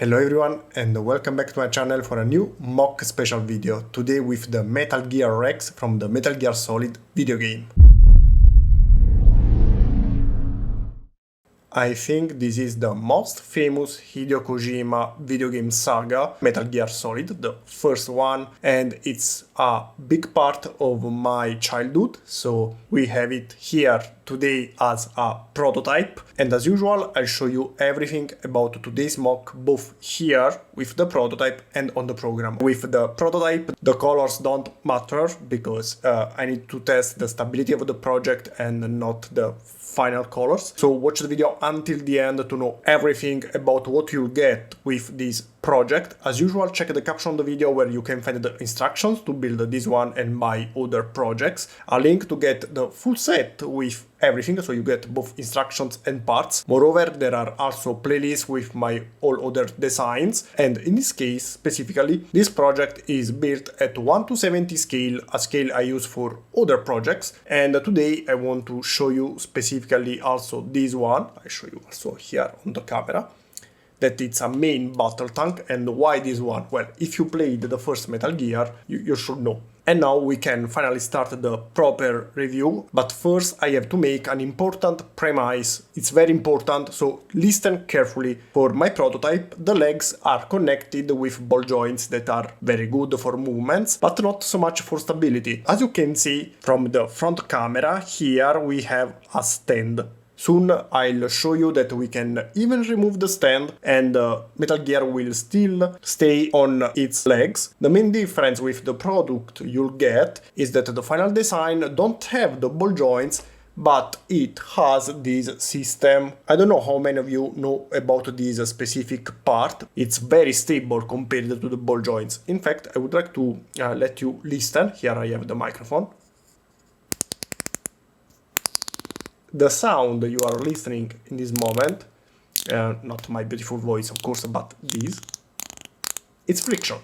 Hello everyone and welcome back to my channel for a new mock special video, today with the Metal Gear Rex from the Metal Gear Solid video game. I think this is the most famous Hideo Kojima video game saga, Metal Gear Solid, the first one, and it's a big part of my childhood, so we have it here today as a prototype. And as usual, I'll show you everything about today's mock, both here with the prototype and on the program. With the prototype, the colors don't matter because I need to test the stability of the project and not the final colors. So watch the video until the end to know everything about what you'll get with this project. As usual, check the caption of the video where you can find the instructions to build this one and my other projects, a link to get the full set with everything, so you get both instructions and parts. Moreover, there are also playlists with my all other designs, and in this case specifically, this project is built at 1:70 scale, a scale I use for other projects, and today I want to show you specifically also this one. I show you also here on the camera that it's a main battle tank. And why this one? Well, if you played the first Metal Gear, you should know. And now we can finally start the proper review, but first I have to make an important premise. It's very important, so listen carefully. For my prototype, the legs are connected with ball joints that are very good for movements, but not so much for stability. As you can see from the front camera, here we have a stand. Soon I'll show you that we can even remove the stand and Metal Gear will still stay on its legs. The main difference with the product you'll get is that the final design don't have the ball joints, but it has this system. I don't know how many of you know about this specific part. It's very stable compared to the ball joints. In fact, I would like to let you listen. Here I have the microphone. The sound you are listening in this moment, not my beautiful voice of course, but this, it's friction.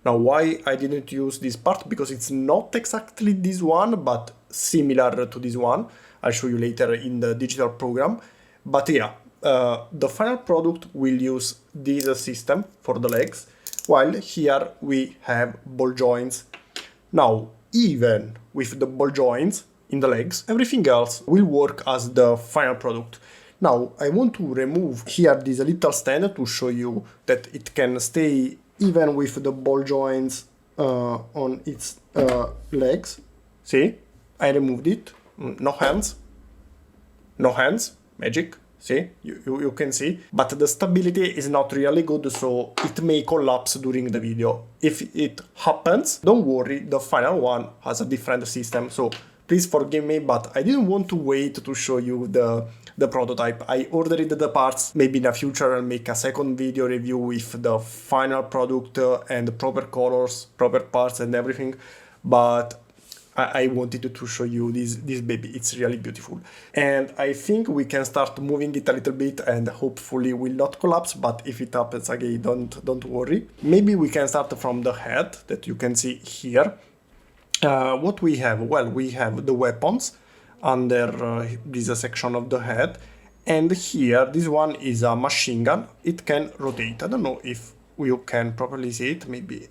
Now why I didn't use this part? Because it's not exactly this one, but similar to this one. I'll show you later in the digital program. But yeah, the final product will use this system for the legs, while here we have ball joints. Now, even with the ball joints in the legs, everything else will work as the final product. Now I want to remove here this little stand to show you that it can stay even with the ball joints on its legs. See, I removed it. No hands, magic. See, you can see, but the stability is not really good, so it may collapse during the video. If it happens, don't worry, the final one has a different system, so please forgive me, but I didn't want to wait to show you the prototype. I ordered the parts. Maybe in the future I'll make a second video review with the final product and proper colors, proper parts and everything, but I wanted to show you this baby. It's really beautiful. And I think we can start moving it a little bit and hopefully will not collapse, but if it happens again, don't worry. Maybe we can start from the head that you can see here. What we have? Well, we have the weapons under this section of the head, and here this one is a machine gun. It can rotate. I don't know if you can properly see it, maybe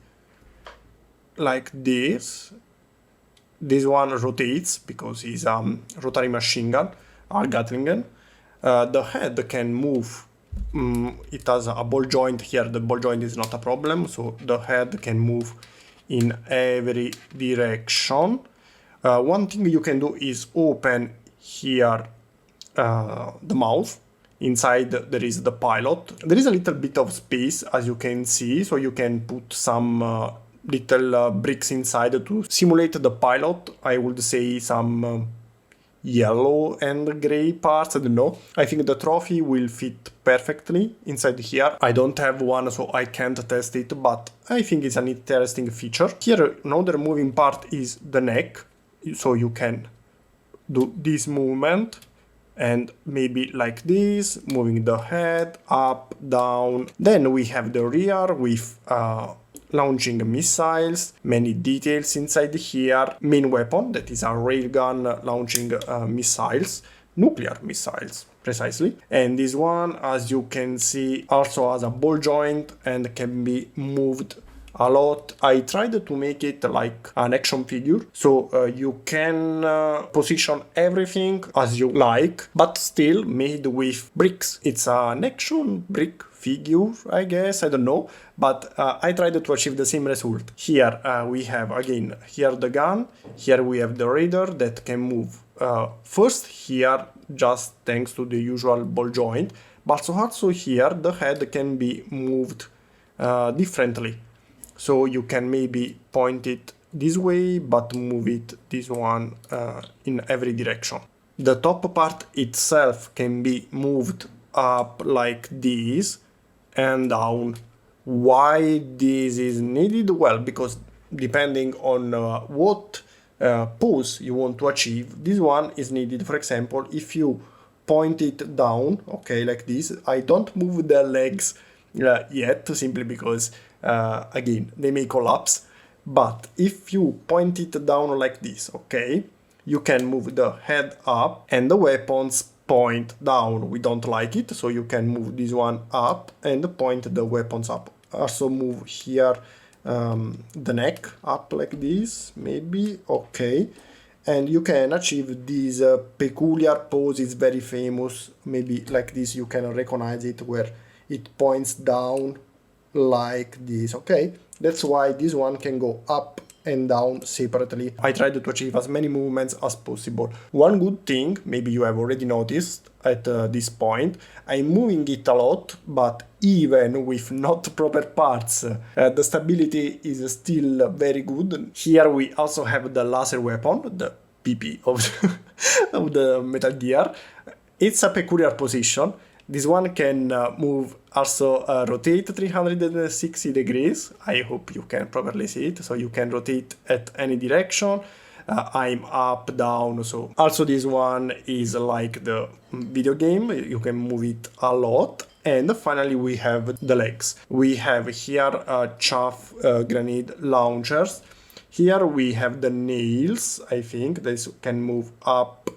like this. This one rotates because it's a rotary machine gun, a Gatling gun. The head can move. It has a ball joint here. The ball joint is not a problem, so the head can move in every direction. One thing you can do is open here the mouth. Inside there is the pilot. There is a little bit of space, as you can see, so you can put some little bricks inside to simulate the pilot. I would say some yellow and gray parts, I don't know. I think the trophy will fit perfectly inside here. I don't have one, so I can't test it, but I think it's an interesting feature. Here another moving part is the neck, so you can do this movement and maybe like this, moving the head up, down. Then we have the rear with launching missiles, many details inside here. Main weapon, that is a railgun launching missiles. nuclear missiles, precisely. And this one, as you can see, also has a ball joint and can be moved a lot. I tried to make it like an action figure, so you can position everything as you like, but still made with bricks. It's an action brick figure, I guess, I don't know, but I tried to achieve the same result. Here we have, again, here the gun, here we have the radar that can move first here, just thanks to the usual ball joint, but also here the head can be moved differently. So you can maybe point it this way, but move it this one in every direction. The top part itself can be moved up like this and down. Why this is needed? Well, because depending on what pose you want to achieve, this one is needed. For example, if you point it down, okay, like this, I don't move the legs yet, simply because again, they may collapse, but if you point it down like this, okay, you can move the head up and the weapons point down. We don't like it, so you can move this one up and point the weapons up. Also move here the neck up like this, maybe, okay, and you can achieve this peculiar pose. It's very famous, maybe like this, you can recognize it, where it points down like this, okay? That's why this one can go up and down separately. I tried to achieve as many movements as possible. One good thing, maybe you have already noticed at this point, I'm moving it a lot, but even with not proper parts, the stability is still very good. Here we also have the laser weapon, the PP of of the Metal Gear. It's a peculiar position. This one can move, also rotate 360 degrees. I hope you can properly see it. So you can rotate at any direction. I'm up, down. So also this one is like the video game. You can move it a lot. And finally we have the legs. We have here chaff grenade launchers. Here we have the nails. I think this can move up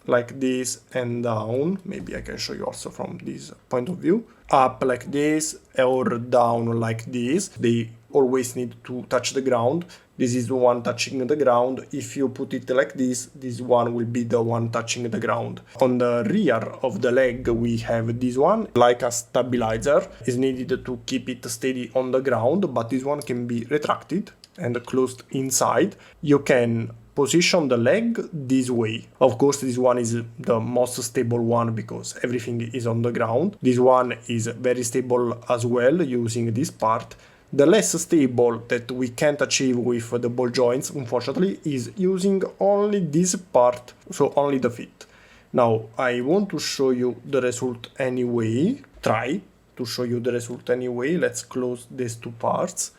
like this and down. Maybe I can show you also from this point of view. Up like this or down like this. They always need to touch the ground. This is the one touching the ground. If you put it like this one will be the one touching the ground. On the rear of the leg we have this one, like a stabilizer. Is needed to keep it steady on the ground, but this one can be retracted and closed inside. You can position the leg this way. Of course, this one is the most stable one because everything is on the ground. This one is very stable as well, using this part. The less stable that we can't achieve with the ball joints, unfortunately, is using only this part, so only the feet. Now, I want to show you the result anyway. Try to show you the result anyway. Let's close these two parts.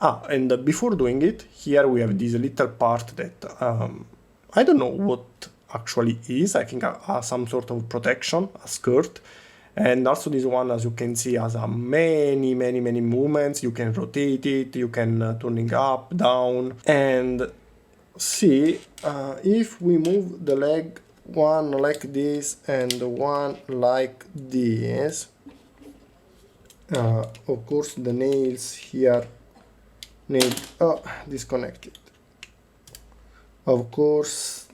And before doing it, here we have this little part that I don't know what actually is. I think some sort of protection, a skirt. And also this one, as you can see, has many movements. You can rotate it, you can turn it up, down. And see, if we move the leg one like this and one like this, of course the nails here need disconnected. Of course.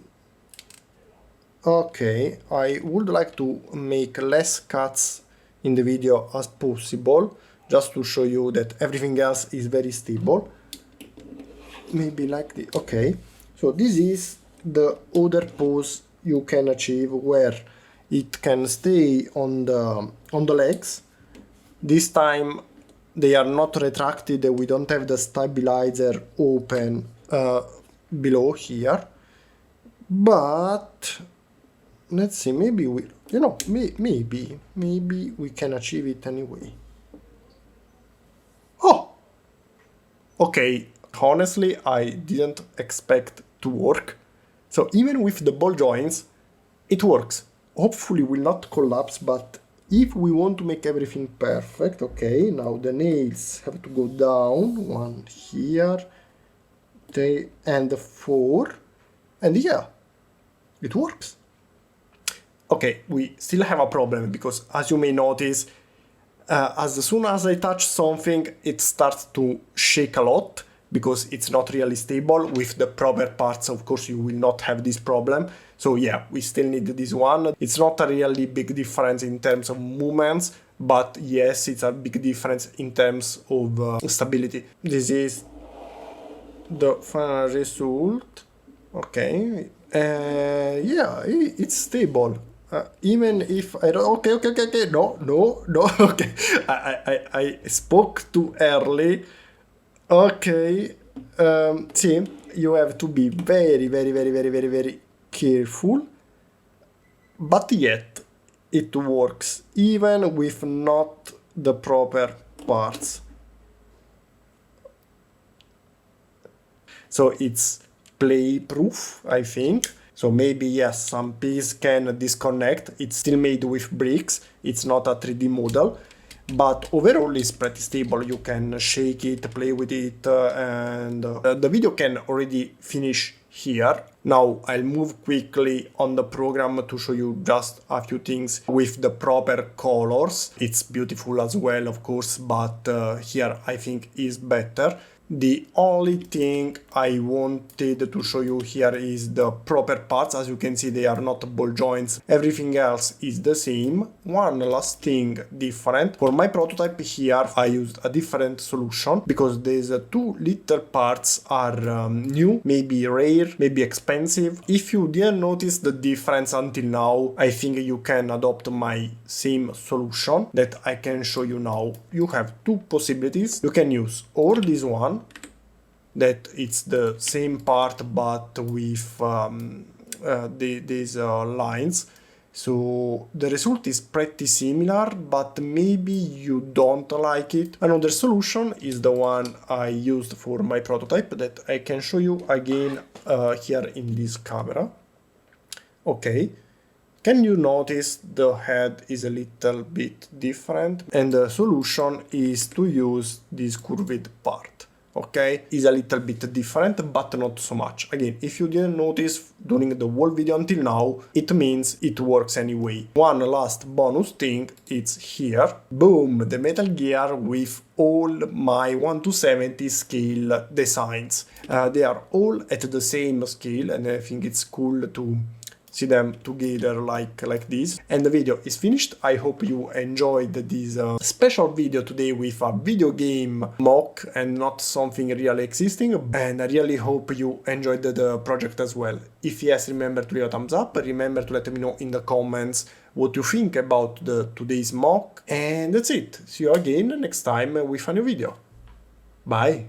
Okay, I would like to make less cuts in the video as possible, just to show you that everything else is very stable. Maybe like this. Okay, so this is the other pose you can achieve, where it can stay on the legs. This time they are not retracted, we don't have the stabilizer open below here, but let's see, maybe we, maybe we can achieve it anyway. Oh, okay, honestly, I didn't expect to work. So even with the ball joints, it works. Hopefully will not collapse, but if we want to make everything perfect, okay, now the nails have to go down, one here, and 4, and yeah, it works. Okay, we still have a problem because, as you may notice, as soon as I touch something, it starts to shake a lot because it's not really stable. With the proper parts, of course, you will not have this problem. So yeah, we still need this one. It's not a really big difference in terms of movements, but yes, it's a big difference in terms of stability. This is the final result. Okay, yeah, it's stable. Even if I don't. Okay. No. Okay, I spoke too early. Okay. See, you have to be very careful. But yet, it works even with not the proper parts. So it's play proof, I think. So maybe yes, some piece can disconnect. It's still made with bricks. It's not a 3D model, but overall it's pretty stable. You can shake it, play with it, and the video can already finish here. Now I'll move quickly on the program to show you just a few things with the proper colors. It's beautiful as well, of course, but here I think is better. The only thing I wanted to show you here is the proper parts. As you can see, they are not ball joints. Everything else is the same. One last thing different. For my prototype here, I used a different solution because these two little parts are new, maybe rare, maybe expensive. If you didn't notice the difference until now, I think you can adopt my same solution that I can show you now. You have two possibilities. You can use or this one, that it's the same part but with these lines. So the result is pretty similar, but maybe you don't like it. Another solution is the one I used for my prototype that I can show you again here in this camera. Okay. Can you notice the head is a little bit different? And the solution is to use this curved part. Okay, is a little bit different, but not so much. Again, if you didn't notice during the whole video until now, it means it works anyway. One last bonus thing, it's here. Boom, the metalgear with all my 1 to 70 scale designs. They are all at the same scale, and I think it's cool to see them together like this. And the video is finished. I hope you enjoyed this special video today with a video game mock and not something really existing. And I really hope you enjoyed the project as well. If yes, remember to leave a thumbs up. Remember to let me know in the comments what you think about today's mock. And that's it. See you again next time with a new video. Bye.